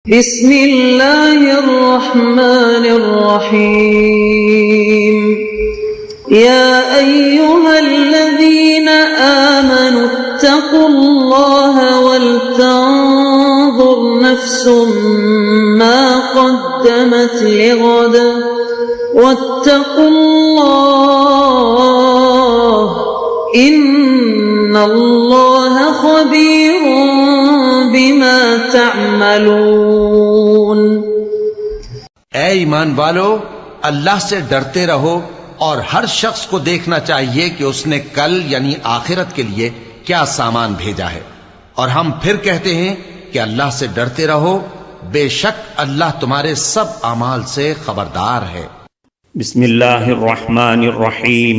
بسم اللہ الرحمن الرحیم یا ایہا الذین آمنوا اتقوا اللہ ولتنظر نفس ما قدمت لغد واتقوا اللہ ان اللہ خبیر بما تعملون۔ اے ایمان والو، اللہ سے ڈرتے رہو اور ہر شخص کو دیکھنا چاہیے کہ اس نے کل یعنی آخرت کے لیے کیا سامان بھیجا ہے، اور ہم پھر کہتے ہیں کہ اللہ سے ڈرتے رہو، بے شک اللہ تمہارے سب اعمال سے خبردار ہے۔ بسم اللہ الرحمن الرحیم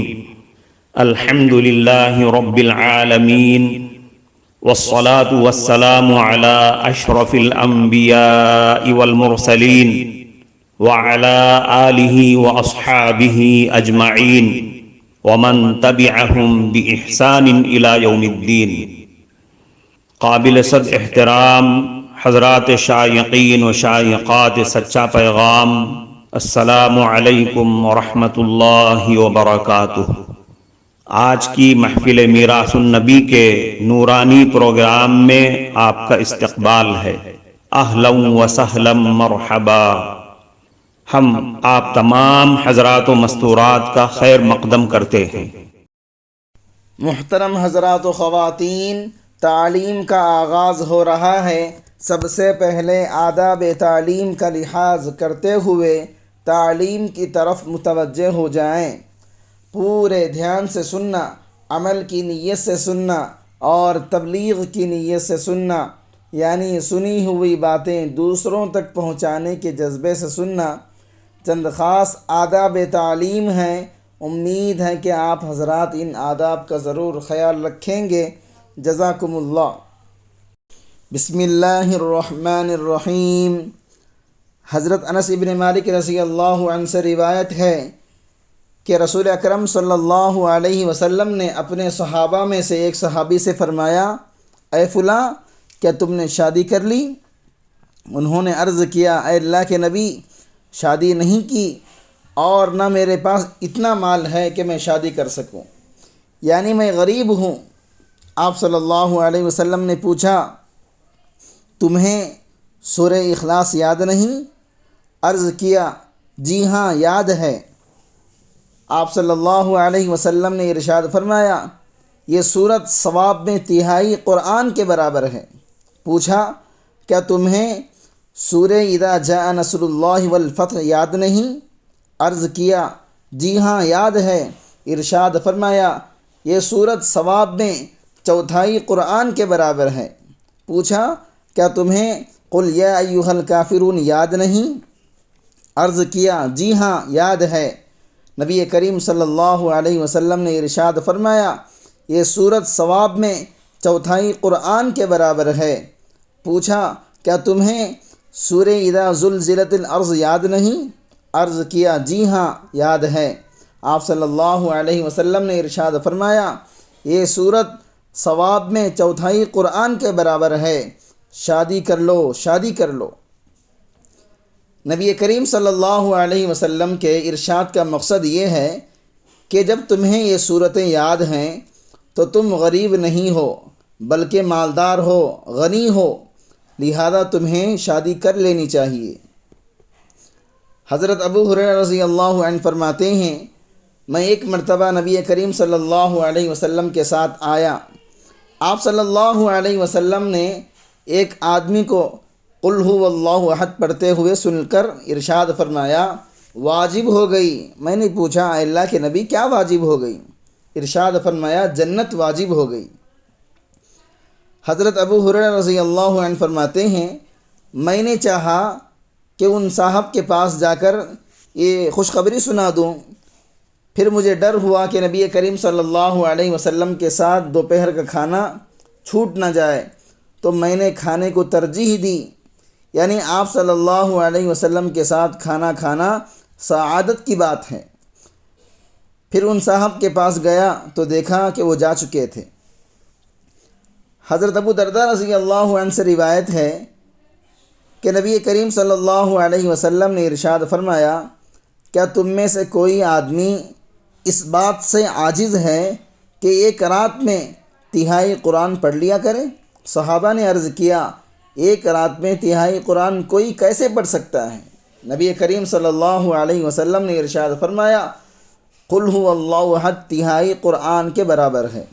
الحمد للہ رب العالمین والصلاة والسلام على اشرف الانبیاء والمرسلین وعلى آلہ واصحابہ اجمعین ومن تبعہم باحسان الى یوم الدین۔ قابل صد احترام حضرات شائقین و شائقات سچا پیغام، السلام علیکم ورحمۃ اللہ وبرکاتہ۔ آج کی محفل میراث النبی کے نورانی پروگرام میں آپ کا استقبال ہے۔ اہلا و سہلا مرحبا۔ ہم آپ تمام حضرات و مستورات کا خیر مقدم کرتے ہیں۔ محترم حضرات و خواتین، تعلیم کا آغاز ہو رہا ہے۔ سب سے پہلے آداب تعلیم کا لحاظ کرتے ہوئے تعلیم کی طرف متوجہ ہو جائیں۔ پورے دھیان سے سننا، عمل کی نیت سے سننا اور تبلیغ کی نیت سے سننا، یعنی سنی ہوئی باتیں دوسروں تک پہنچانے کے جذبے سے سننا۔ چند خاص آداب تعلیم ہیں، امید ہے کہ آپ حضرات ان آداب کا ضرور خیال رکھیں گے۔ جزاکم اللہ۔ بسم اللہ الرحمن الرحیم۔ حضرت انس ابن مالک رضی اللہ عنہ سے روایت ہے کہ رسول اکرم صلی اللہ علیہ وسلم نے اپنے صحابہ میں سے ایک صحابی سے فرمایا، اے فلاں، کیا تم نے شادی کر لی؟ انہوں نے عرض کیا، اے اللہ کے نبی، شادی نہیں کی اور نہ میرے پاس اتنا مال ہے کہ میں شادی کر سکوں، یعنی میں غریب ہوں۔ آپ صلی اللہ علیہ وسلم نے پوچھا، تمہیں سورہ اخلاص یاد نہیں؟ عرض کیا، جی ہاں یاد ہے۔ آپ صلی اللہ علیہ وسلم نے ارشاد فرمایا، یہ سورت ثواب میں تہائی قرآن کے برابر ہے۔ پوچھا، کیا تمہیں سورہ اذا جاء نصر اللہ والفتح یاد نہیں؟ عرض کیا، جی ہاں یاد ہے۔ ارشاد فرمایا، یہ سورت ثواب میں چوتھائی قرآن کے برابر ہے۔ پوچھا، کیا تمہیں قل یا ایھا الکافرون یاد نہیں؟ عرض کیا، جی ہاں یاد ہے۔ نبی کریم صلی اللہ علیہ وسلم نے ارشاد فرمایا، یہ سورت ثواب میں چوتھائی قرآن کے برابر ہے۔ پوچھا، کیا تمہیں سورہ اذا زلزلت الارض یاد نہیں؟ عرض کیا، جی ہاں یاد ہے۔ آپ صلی اللہ علیہ وسلم نے ارشاد فرمایا، یہ سورت ثواب میں چوتھائی قرآن کے برابر ہے، شادی کر لو، شادی کر لو۔ نبی کریم صلی اللہ علیہ وسلم کے ارشاد کا مقصد یہ ہے کہ جب تمہیں یہ صورتیں یاد ہیں تو تم غریب نہیں ہو بلکہ مالدار ہو، غنی ہو، لہذا تمہیں شادی کر لینی چاہیے۔ حضرت ابو ہریرہ رضی اللہ عنہ فرماتے ہیں، میں ایک مرتبہ نبی کریم صلی اللہ علیہ وسلم کے ساتھ آیا۔ آپ صلی اللہ علیہ وسلم نے ایک آدمی کو قل هو اللہ احد پڑھتے ہوئے سن کر ارشاد فرمایا، واجب ہو گئی۔ میں نے پوچھا، اے اللہ کے نبی، کیا واجب ہو گئی؟ ارشاد فرمایا، جنت واجب ہو گئی۔ حضرت ابو ہریرہ رضی اللہ عنہ فرماتے ہیں، میں نے چاہا کہ ان صاحب کے پاس جا کر یہ خوشخبری سنا دوں، پھر مجھے ڈر ہوا کہ نبی کریم صلی اللہ علیہ وسلم کے ساتھ دوپہر کا کھانا چھوٹ نہ جائے، تو میں نے کھانے کو ترجیح دی، یعنی آپ صلی اللہ علیہ وسلم کے ساتھ کھانا کھانا سعادت کی بات ہے۔ پھر ان صاحب کے پاس گیا تو دیکھا کہ وہ جا چکے تھے۔ حضرت ابو درداء رضی اللہ عنہ سے روایت ہے کہ نبی کریم صلی اللہ علیہ وسلم نے ارشاد فرمایا، کیا تم میں سے کوئی آدمی اس بات سے عاجز ہے کہ ایک رات میں تہائی قرآن پڑھ لیا کرے؟ صحابہ نے عرض کیا، ایک رات میں تہائی قرآن کوئی کیسے پڑھ سکتا ہے؟ نبی کریم صلی اللہ علیہ وسلم نے ارشاد فرمایا، قل هو اللہ احد تہائی قرآن کے برابر ہے۔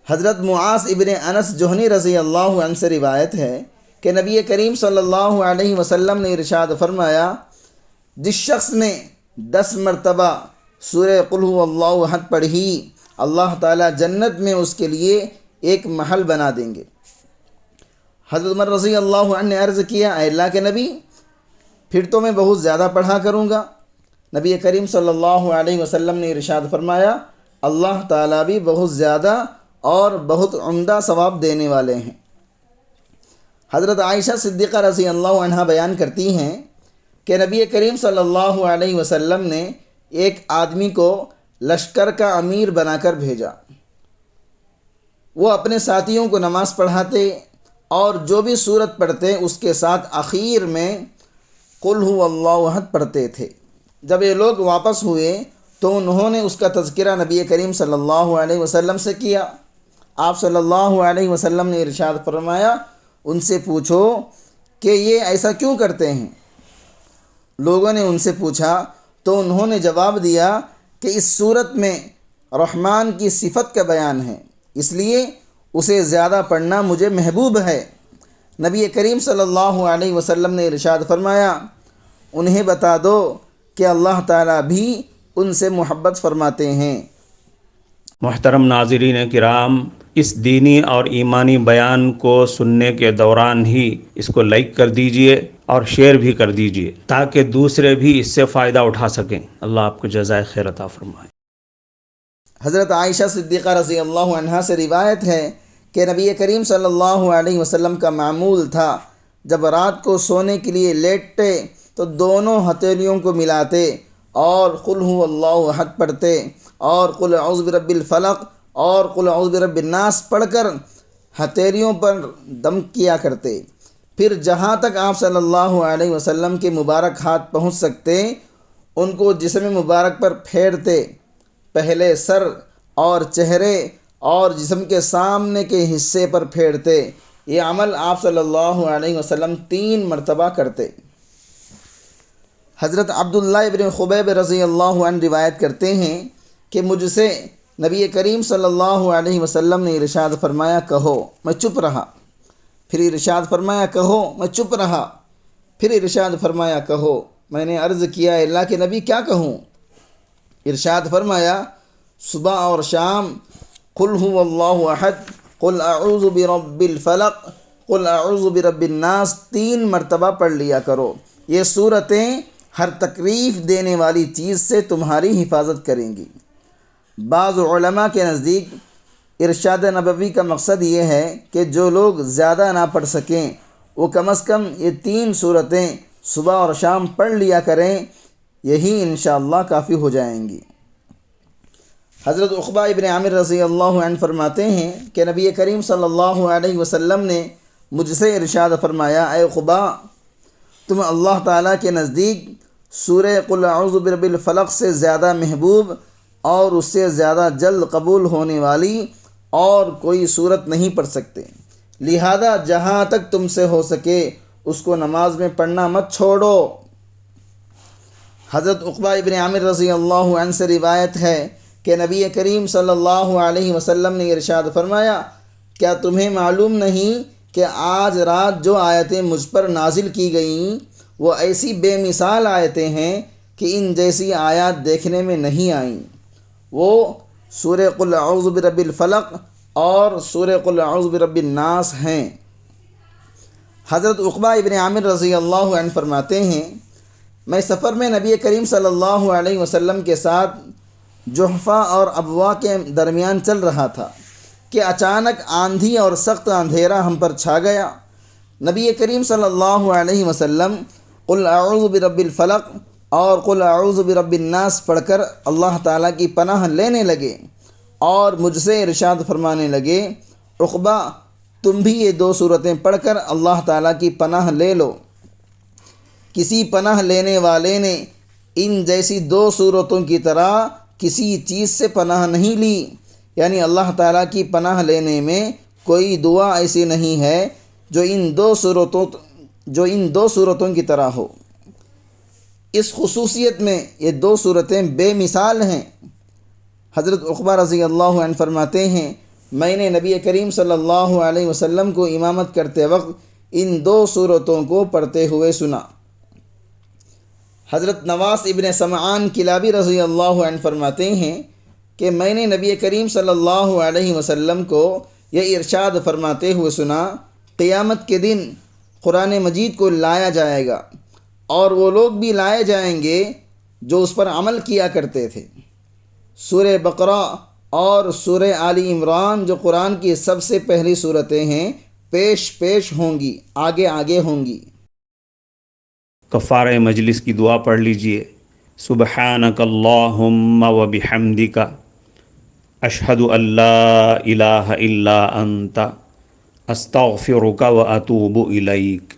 حضرت معاذ ابن انس جوہنی رضی اللہ عنہ سے روایت ہے کہ نبی کریم صلی اللہ علیہ وسلم نے ارشاد فرمایا، جس شخص نے 10 مرتبہ سورہ قل هو اللہ احد پڑھی، اللہ تعالیٰ جنت میں اس کے لیے ایک محل بنا دیں گے۔ حضرت عمر رضی اللہ عنہ نے عرض کیا، اے اللہ کے نبی، پھر تو میں بہت زیادہ پڑھا کروں گا۔ نبی کریم صلی اللہ علیہ وسلم نے ارشاد فرمایا، اللہ تعالیٰ بھی بہت زیادہ اور بہت عمدہ ثواب دینے والے ہیں۔ حضرت عائشہ صدیقہ رضی اللہ عنہا بیان کرتی ہیں کہ نبی کریم صلی اللہ علیہ وسلم نے ایک آدمی کو لشکر کا امیر بنا کر بھیجا۔ وہ اپنے ساتھیوں کو نماز پڑھاتے اور جو بھی سورت پڑھتے اس کے ساتھ آخر میں قل هو اللہ احد پڑھتے تھے۔ جب یہ لوگ واپس ہوئے تو انہوں نے اس کا تذکرہ نبی کریم صلی اللہ علیہ وسلم سے کیا۔ آپ صلی اللہ علیہ وسلم نے ارشاد فرمایا، ان سے پوچھو کہ یہ ایسا کیوں کرتے ہیں؟ لوگوں نے ان سے پوچھا تو انہوں نے جواب دیا کہ اس صورت میں رحمان کی صفت کا بیان ہے، اس لیے اسے زیادہ پڑھنا مجھے محبوب ہے۔ نبی کریم صلی اللہ علیہ وسلم نے ارشاد فرمایا، انہیں بتا دو کہ اللہ تعالیٰ بھی ان سے محبت فرماتے ہیں۔ محترم ناظرین کرام، اس دینی اور ایمانی بیان کو سننے کے دوران ہی اس کو لائک کر دیجئے اور شیئر بھی کر دیجئے تاکہ دوسرے بھی اس سے فائدہ اٹھا سکیں۔ اللہ آپ کو جزائے خیر عطا فرمائے۔ حضرت عائشہ صدیقہ رضی اللہ عنہا سے روایت ہے کہ نبی کریم صلی اللہ علیہ وسلم کا معمول تھا جب رات کو سونے کے لیے لیٹتے تو دونوں ہتھیلیوں کو ملاتے اور قل هو اللہ احد پڑھتے اور قل اعوذ برب الفلق اور قل اعوذ برب الناس پڑھ کر ہتھیلیوں پر دم کیا کرتے۔ پھر جہاں تک آپ صلی اللہ علیہ وسلم کے مبارک ہاتھ پہنچ سکتے ان کو جسم مبارک پر پھیرتے، پہلے سر اور چہرے اور جسم کے سامنے کے حصے پر پھیرتے۔ یہ عمل آپ صلی اللہ علیہ وسلم 3 مرتبہ کرتے۔ حضرت عبداللہ ابن خبیب رضی اللہ عنہ روایت کرتے ہیں کہ مجھ سے نبی کریم صلی اللہ علیہ وسلم نے ارشاد فرمایا، کہو، میں چپ رہا۔ پھر ارشاد فرمایا، کہو، میں چپ رہا۔ پھر ارشاد فرمایا، کہو۔ میں نے عرض کیا، اے اللہ کے نبی، کیا کہوں؟ ارشاد فرمایا، صبح اور شام قل هو اللہ احد، قل اعوذ برب الفلق، قل اعوذ برب الناس 3 مرتبہ پڑھ لیا کرو۔ یہ صورتیں ہر تکلیف دینے والی چیز سے تمہاری حفاظت کریں گی۔ بعض علماء کے نزدیک ارشاد نبوی کا مقصد یہ ہے کہ جو لوگ زیادہ نہ پڑھ سکیں وہ کم از کم یہ 3 صورتیں صبح اور شام پڑھ لیا کریں، یہی انشاءاللہ کافی ہو جائیں گی۔ حضرت عقبہ ابن عامر رضی اللہ عنہ فرماتے ہیں کہ نبی کریم صلی اللہ علیہ وسلم نے مجھ سے ارشاد فرمایا، اے عقبہ، تم اللہ تعالیٰ کے نزدیک سورہ قل اعوذ برب الفلق سے زیادہ محبوب اور اس سے زیادہ جلد قبول ہونے والی اور کوئی صورت نہیں پڑھ سکتے، لہذا جہاں تک تم سے ہو سکے اس کو نماز میں پڑھنا مت چھوڑو۔ حضرت عقبہ ابن عامر رضی اللہ عنہ سے روایت ہے کہ نبی کریم صلی اللہ علیہ وسلم نے ارشاد فرمایا، کیا تمہیں معلوم نہیں کہ آج رات جو آیتیں مجھ پر نازل کی گئیں وہ ایسی بے مثال آیتیں ہیں کہ ان جیسی آیات دیکھنے میں نہیں آئیں۔ وہ سورہ قل اعوذ برب الفلق اور سورہ قل اعوذ برب الناس ہیں۔ حضرت عقبہ ابن عامر رضی اللہ عنہ فرماتے ہیں، میں سفر میں نبی کریم صلی اللہ علیہ وسلم کے ساتھ جحفہ اور ابوا کے درمیان چل رہا تھا کہ اچانک آندھی اور سخت اندھیرا ہم پر چھا گیا۔ نبی کریم صلی اللہ علیہ وسلم قل اعوذ برب الفلق اور قل اعوذ برب الناس پڑھ کر اللہ تعالیٰ کی پناہ لینے لگے اور مجھ سے ارشاد فرمانے لگے، عقبہ، تم بھی یہ 2 صورتیں پڑھ کر اللہ تعالیٰ کی پناہ لے لو۔ کسی پناہ لینے والے نے ان جیسی 2 صورتوں کی طرح کسی چیز سے پناہ نہیں لی، یعنی اللہ تعالیٰ کی پناہ لینے میں کوئی دعا ایسی نہیں ہے جو ان دو صورتوں کی طرح ہو۔ اس خصوصیت میں یہ 2 صورتیں بے مثال ہیں۔ حضرت عقبہ رضی اللہ عنہ فرماتے ہیں، میں نے نبی کریم صلی اللہ علیہ وسلم کو امامت کرتے وقت ان 2 صورتوں کو پڑھتے ہوئے سنا۔ حضرت نواس ابن سمعان کلابی رضی اللہ عنہ فرماتے ہیں کہ میں نے نبی کریم صلی اللہ علیہ وسلم کو یہ ارشاد فرماتے ہوئے سنا، قیامت کے دن قرآن مجید کو لایا جائے گا اور وہ لوگ بھی لائے جائیں گے جو اس پر عمل کیا کرتے تھے۔ سورہ بقرہ اور سورہ آل عمران جو قرآن کی سب سے پہلی صورتیں ہیں، پیش پیش ہوں گی، آگے آگے ہوں گی۔ کفارہ مجلس کی دعا پڑھ لیجئے۔ سبحانک اللہم و بحمدک، اشہد ان لا الہ الا انت، استغفرک و اتوب الیک۔